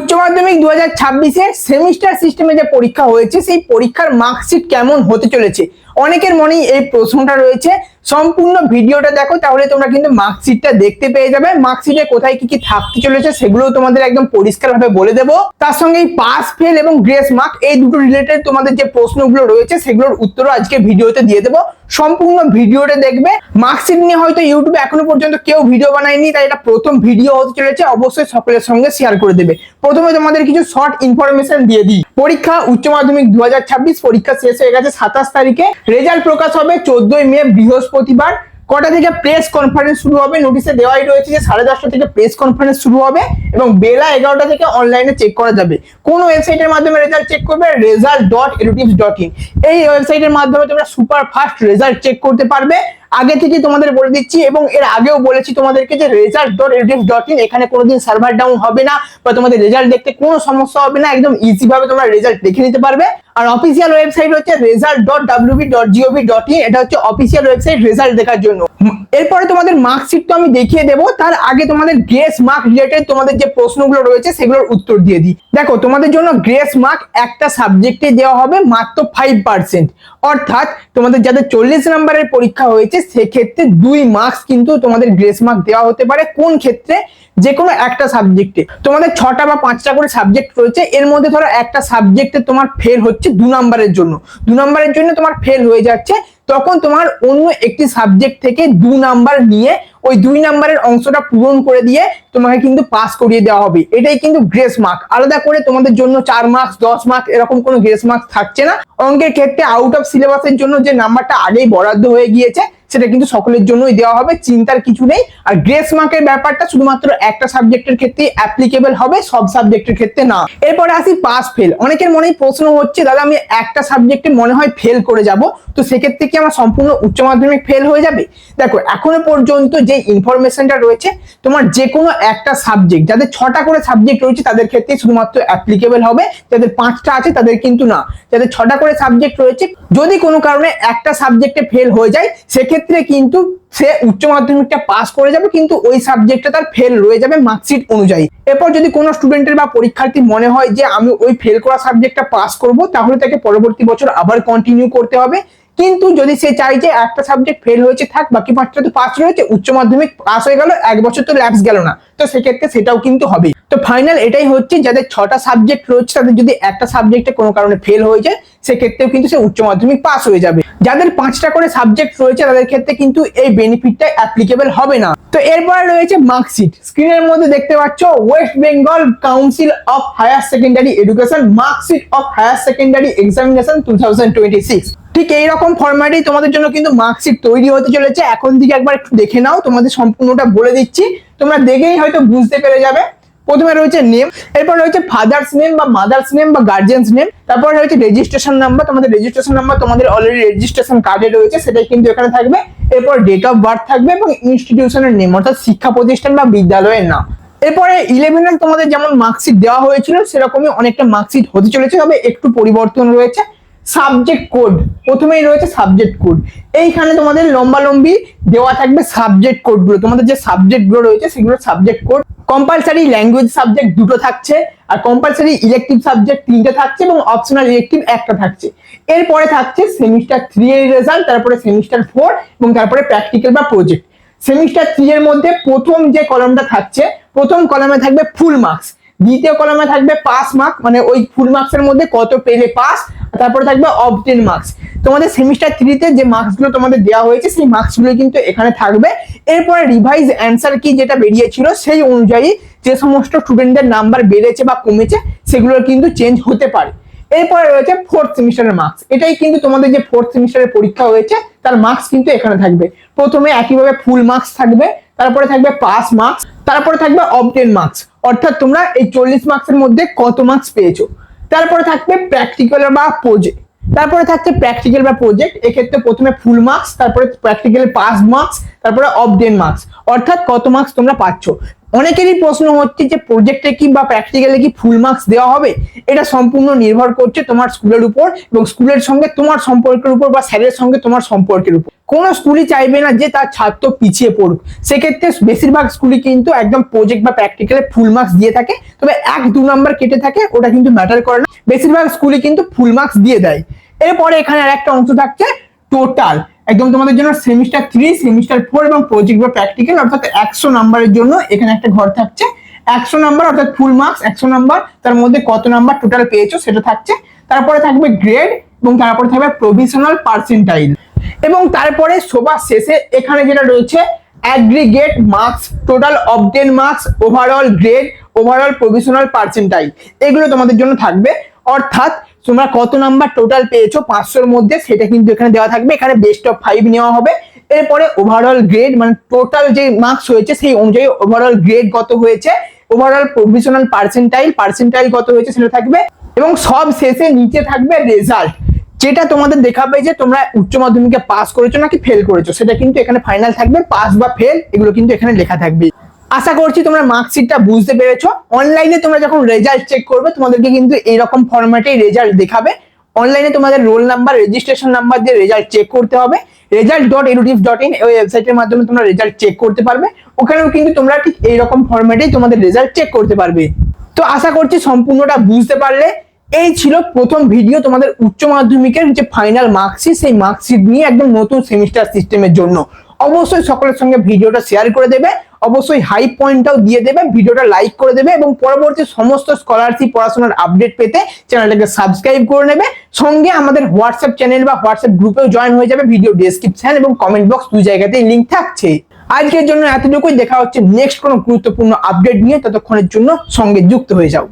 উচ্চ মাধ্যমিক 2026 সেমিস্টার সিস্টেমে যে পরীক্ষা হয়েছে সেই পরীক্ষার মার্কশিট কেমন হতে চলেছে অনেকের মনেই এই প্রশ্নটা রয়েছে। সম্পূর্ণ ভিডিওটা দেখো, তাহলে তোমরা কিন্তু মার্কশিটটা দেখতে পেয়ে যাবে। মার্কশিটে কোথায় কি কি থাকতে চলেছে সেগুলো তোমাদের একদম পরিষ্কারভাবে বলে দেবো। তার সঙ্গে পাস ফেল এবং গ্রেস মার্ক এই দুটো রিলেটেড তোমাদের যে প্রশ্নগুলো রয়েছে সেগুলোর উত্তরও আজকে ভিডিওতে দিয়ে দেবো। সম্পূর্ণ ভিডিওটা দেখবে। মার্কশিট নিয়ে হয়তো ইউটিউবে এখনো পর্যন্ত কেউ ভিডিও বানায়নি, তাই এটা প্রথম ভিডিও হতে চলেছে। অবশ্যই সকলের সঙ্গে শেয়ার করে দেবে। প্রথমে তোমাদের কিছু শর্ট ইনফরমেশন দিয়ে দিই। পরীক্ষা উচ্চ মাধ্যমিক 2026 পরীক্ষা শেষ হয়ে গেছে 27 তারিখে। রেজাল্ট প্রকাশ হবে 14 মে বৃহস্পতিবার। কটা থেকে প্রেস কনফারেন্স শুরু হবে? নোটিশে দেওয়াই রয়েছে যে 10:30 থেকে প্রেস কনফারেন্স শুরু হবে এবং বেলা 11টা থেকে অনলাইনে চেক করা যাবে। কোন ওয়েবসাইটের মাধ্যমে রেজাল্ট চেক করবে? result.edutips.in। এই ওয়েবসাইটের মাধ্যমে তোমরা সুপার ফাস্ট রেজাল্ট চেক করতে পারবে। আগে থেকে তোমাদের বলে দিচ্ছি এবং এর আগেও বলেছি তোমাদেরকে যে result.edutips.in এখানে কোনোদিন সার্ভার ডাউন হবে না বা তোমাদের রেজাল্ট দেখতে কোনো সমস্যা হবে না। একদম ইজি ভাবে তোমরা রেজাল্ট দেখে নিতে পারবে। আর অফিসিয়াল ওয়েবসাইট হচ্ছে result.wb.gov.in। এটা হচ্ছে অফিসিয়াল ওয়েবসাইট রেজাল্ট দেখার জন্য। এরপরে তোমাদের মার্কশিট তো আমি দেখিয়ে দেবো, তার আগে তোমাদের গ্রেস মার্ক রিলেটেড তোমাদের যে প্রশ্নগুলো রয়েছে সেগুলোর উত্তর দিয়ে দিই। দেখো, তোমাদের জন্য গ্রেস মার্ক একটা সাবজেক্টে দেওয়া হবে মাত্র 5%। অর্থাৎ তোমাদের যাদের 40 নম্বরের পরীক্ষা হয়েছে সেক্ষেত্রে 2 মার্কস কিন্তু তোমাদের গ্রেস মার্ক দেওয়া হতে পারে। কোন ক্ষেত্রে? যে কোনো একটা সাবজেক্টে। তোমাদের 6টা বা 5টা করে সাবজেক্ট রয়েছে, এর মধ্যে ধরো একটা সাবজেক্টে তোমার ফেল হচ্ছে 2 নম্বরের জন্য, 2 নম্বরের জন্য তোমার ফেল হয়ে যাচ্ছে, তখন তোমার অন্য একটি সাবজেক্ট থেকে 2 নাম্বার নিয়ে ওই 2 নাম্বারের অংশটা পূরণ করে দিয়ে তোমাকে কিন্তু পাস করিয়ে দেওয়া হবে। এটাই কিন্তু গ্রেস মার্ক। আলাদা করে তোমাদের জন্য 4 মার্কস 10 মার্ক এরকম কোনো গ্রেস মার্ক থাকছে না। অঙ্কের ক্ষেত্রে আউট অফ সিলেবাসের জন্য যে নাম্বারটা আগেই বরাদ্দ হয়ে গিয়েছে সেটা কিন্তু সকলের জন্যই দেওয়া হবে, চিন্তার কিছু নেই। আর গ্রেস মার্কের ব্যাপারটা শুধুমাত্র একটা সাবজেক্টের ক্ষেত্রে অ্যাপ্লিকেবল হবে, সব সাবজেক্টের ক্ষেত্রে না। এরপরে আসি পাস ফেল। অনেকের মনেই প্রশ্ন হচ্ছে, দাদা আমি একটা সাবজেক্টে মনে হয় ফেল করে যাব, তো সেক্ষেত্রে কি আমার সম্পূর্ণ উচ্চ মাধ্যমিক ফেল হয়ে যাবে? দেখো, এখনো পর্যন্ত যে ইনফরমেশনটা রয়েছে, তোমার যে কোনো একটা সাবজেক্ট, যাদের 6টা করে সাবজেক্ট রয়েছে তাদের ক্ষেত্রে শুধুমাত্র অ্যাপ্লিকেবল হবে, যাদের 5টা আছে তাদের কিন্তু না। যাদের 6টা করে সাবজেক্ট রয়েছে, যদি কোনো কারণে একটা সাবজেক্টে ফেল হয়ে যায় সেক্ষেত্রে কিন্তু সে উচ্চ মাধ্যমিকটা পাস করে যাবে, কিন্তু ওই সাবজেক্টটা তার ফেল রয়ে যাবে মার্কশিট অনুযায়ী। এরপর যদি কোনো স্টুডেন্টের বা পরীক্ষার্থী মনে হয় যে আমি ওই ফেল করা সাবজেক্টটা পাস করব, তাহলে তাকে পরবর্তী বছর আবার কন্টিনিউ করতে হবে। কিন্তু যদি সে চাই যে একটা সাবজেক্ট ফেল হয়েছে থাক, বাকি 5টা তো পাস রয়েছে, উচ্চ মাধ্যমিক পাস হয়ে গেল, 1 বছর তো ল্যাপস গেল না, তো সেক্ষেত্রে সেটাও কিন্তু হবে। তো ফাইনাল এটাই হচ্ছে, যাদের 6টা সাবজেক্ট রয়েছে তাদের যদি একটা সাবজেক্টে কোনো কারণে ফেল হয়ে যায় সেক্ষেত্রেও কিন্তু সে উচ্চ মাধ্যমিক পাস হয়ে যাবে। যাদের 5টা করে সাবজেক্ট রয়েছে তাদের ক্ষেত্রে কিন্তু এই বেনিফিটটা অ্যাপ্লিকেবল হবে না। তো এরপরে রয়েছে মার্কশিট। স্ক্রিনের মধ্যে দেখতে পাচ্ছ West Bengal Council of higher Secondary Education marksheet of higher secondary examination 2026। ঠিক এইরকম ফরম্যাটেই তোমাদের জন্য কিন্তু মার্কশিট তৈরি হতে চলেছে। এখন থেকে একবার একটু দেখে নাও, তোমাদের সম্পূর্ণটা বলে দিচ্ছি, তোমরা দেখেই হয়তো বুঝতে পেরে যাবে। প্রথমে রয়েছে নেম, এরপর রয়েছে ফাদার্স নেম বা মাদার্স নেম বা গার্জিয়ানস নেম, তারপর রয়েছে রেজিস্ট্রেশন নাম্বার। তোমাদের রেজিস্ট্রেশন নাম্বার তোমাদের অলরেডি রেজিস্ট্রেশন কার্ডে রয়েছে, সেটাই কিন্তু এখানে থাকবে। এরপর ডেট অফ বার্থ থাকবে এবং ইনস্টিটিউশনের নেম, অর্থাৎ শিক্ষা প্রতিষ্ঠান বা বিদ্যালয়ের নাম। এরপরে 11 তোমাদের যেমন মার্কশিট দেওয়া হয়েছিল সেরকমই অনেকটা মার্কশিট হতে চলেছে, তবে একটু পরিবর্তন রয়েছে। সাবজেক্ট কোড, প্রথমেই রয়েছে সাবজেক্ট কোড। এইখানে তোমাদের লম্বালম্বি দেওয়া থাকবে সাবজেক্ট কোডগুলো, তোমাদের যে সাবজেক্টগুলো রয়েছে সেগুলো subject code. Compulsory language subject 2টো থাকছে, আর কম্পালসারি ইলেকটিভ সাবজেক্ট 3টে থাকছে এবং অপশনাল ইলেকটিভ 1টা থাকছে। এরপরে থাকছে সেমিস্টার 3 এর রেজাল্ট, তারপরে সেমিস্টার 4 এবং তারপরে প্র্যাকটিক্যাল বা প্রজেক্ট। সেমিস্টার 3 এর মধ্যে প্রথম যে কলামটা থাকছে, প্রথম কলামে থাকবে ফুল মার্কস, দ্বিতীয় কলামে থাকবে পাস মার্ক, মানে ওই ফুল মার্কসের মধ্যে কত পেলে পাস, তারপরে থাকবে অবটেন মার্কস। তোমাদের সেমিস্টার 3তে যে মার্কসগুলো তোমাদের দেওয়া হয়েছে সেই মার্কসগুলো কিন্তু এখানে থাকবে। এরপরে রিভাইজ অ্যান্সার কি যেটা বেরিয়েছিল সেই অনুযায়ী যে সমস্ত স্টুডেন্টদের নাম্বার বেড়েছে বা কমেছে সেগুলো কিন্তু চেঞ্জ হতে পারে। এরপরে রয়েছে 4th সেমিস্টারের মার্কস। এটাই কিন্তু তোমাদের যে 4th সেমিস্টারের পরীক্ষা হয়েছে তার মার্কস কিন্তু এখানে থাকবে। প্রথমে একইভাবে ফুল মার্কস থাকবে, তারপরে থাকবে পাস মার্কস, তারপরে থাকবে অবটেন মার্কস, অর্থাৎ তোমরা এই 40 মার্কসের মধ্যে কত মার্কস পেয়েছো। তারপরে থাকবে প্র্যাকটিক্যাল বা প্রজেক্ট, তারপরে থাকছে প্র্যাকটিক্যাল বা প্রজেক্ট। এক্ষেত্রে প্রথমে ফুল মার্কস, তারপরে প্র্যাকটিক্যাল পাস মার্কস, তারপরে অবটেন মার্কস, অর্থাৎ কত মার্কস তোমরা পাচ্ছ। অনেকেরই প্রশ্ন হচ্ছে যে প্রজেক্টে কি বা প্র্যাকটিক্যালে কি ফুল মার্কস দেওয়া হবে? এটা সম্পূর্ণ নির্ভর করছে তোমার স্কুলের উপর এবং স্কুলের সঙ্গে তোমার সম্পর্কের উপর বা স্যারের সঙ্গে তোমার সম্পর্কের উপর। কোনো স্কুলই চাইবে না যে তার ছাত্র পিছিয়ে পড়ুক। সেক্ষেত্রে বেশিরভাগ স্কুলই কিন্তু একদম প্রজেক্ট বা প্র্যাকটিক্যালে ফুল মার্কস দিয়ে থাকে, তবে 1-2 নাম্বার কেটে থাকে ওটা কিন্তু ম্যাটার করে না, বেশিরভাগ স্কুলই কিন্তু ফুল মার্কস দিয়ে দেয়। এরপরে এখানে আর একটা অংশ থাকছে টোটাল, একদম তোমাদের জন্য সেমিস্টার 3, সেমিস্টার 4 এবং প্রজেক্ট বা প্র্যাকটিক্যাল অর্থাৎ 100 নাম্বারের জন্য এখানে একটা ঘর থাকছে। 100 নাম্বার অর্থাৎ ফুল মার্কস 100 নাম্বার, তার মধ্যে কত নাম্বার টোটাল পেয়েছো সেটা থাকছে। তারপরে থাকবে গ্রেড এবং তারপরে থাকবে প্রভিশনাল পার্সেন্টাইল, এবং তারপরে সবার শেষে এখানে যেটা রয়েছে aggregate marks, total obtain marks, overall grade, overall provisional percentile, এগুলো তোমাদের জন্য থাকবে। অর্থাৎ তোমরা কত নাম্বার টোটাল পেয়েছো 500-র মধ্যে সেটা কিন্তু এখানে দেওয়া থাকবে। এখানে বেস্ট অফ 5 নেওয়া হবে। এরপরে ওভারঅল গ্রেড মানে টোটাল যে মার্কস হয়েছে সেই অনুযায়ী ওভারঅল গ্রেড কত হয়েছে, ওভারঅল প্রভিশনাল পার্সেন্টাইল কত হয়েছে সেটা থাকবে, এবং সব শেষে নিচে থাকবে রেজাল্ট, যেটা তোমাদের দেখাবে যে তোমরা উচ্চ মাধ্যমিকে পাস করেছো নাকি ফেল করেছো, সেটা কিন্তু এখানে ফাইনাল থাকবে। পাস বা ফেল এগুলো কিন্তু এখানে লেখা থাকবে। আশা করছি তোমরা মার্কশিটটা বুঝতে পেরেছো। অনলাইনে তোমরা যখন রেজাল্ট চেক করবে তোমাদেরকে কিন্তু এইরকম ফরম্যাটেই রেজাল্ট দেখাবে। অনলাইনে তোমাদের রোল নাম্বার, রেজিস্ট্রেশন নাম্বার দিয়ে রেজাল্ট চেক করতে হবে। result.edutips.in এই ওয়েবসাইটের মাধ্যমে তোমরা রেজাল্ট চেক করতে পারবে। ওখানেও কিন্তু তোমরা ঠিক এইরকম ফরম্যাটেই তোমাদের রেজাল্ট চেক করতে পারবে। তো আশা করছি সম্পূর্ণটা বুঝতে পারলে। এই ছিল প্রথম ভিডিও তোমাদের উচ্চ মাধ্যমিকের যে ফাইনাল মার্কশিট, সেই মার্কশিট নিয়ে একদম নতুন সেমিস্টার সিস্টেমের জন্য। অবশ্যই সকলের সঙ্গে ভিডিওটা শেয়ার করে দেবে, অবশ্যই হাই পয়েন্টটাও দিয়ে দেবে, ভিডিওটা লাইক করে দেবে, এবং পরবর্তী সমস্ত স্কলারশিপ পড়াশোনার আপডেট পেতে চ্যানেলটাকে সাবস্ক্রাইব করে নেবে। সঙ্গে আমাদের হোয়াটসঅ্যাপ চ্যানেল বা হোয়াটসঅ্যাপ গ্রুপেও জয়েন হয়ে যাবে। ভিডিও ডেসক্রিপশন এবং কমেন্ট বক্স দুই জায়গাতেই লিংক থাকছে। আজকের জন্য এতটুকুই, দেখা হচ্ছে নেক্সট কোনো গুরুত্বপূর্ণ আপডেট নিয়ে। ততক্ষণের জন্য সঙ্গে যুক্ত হয়ে যাও।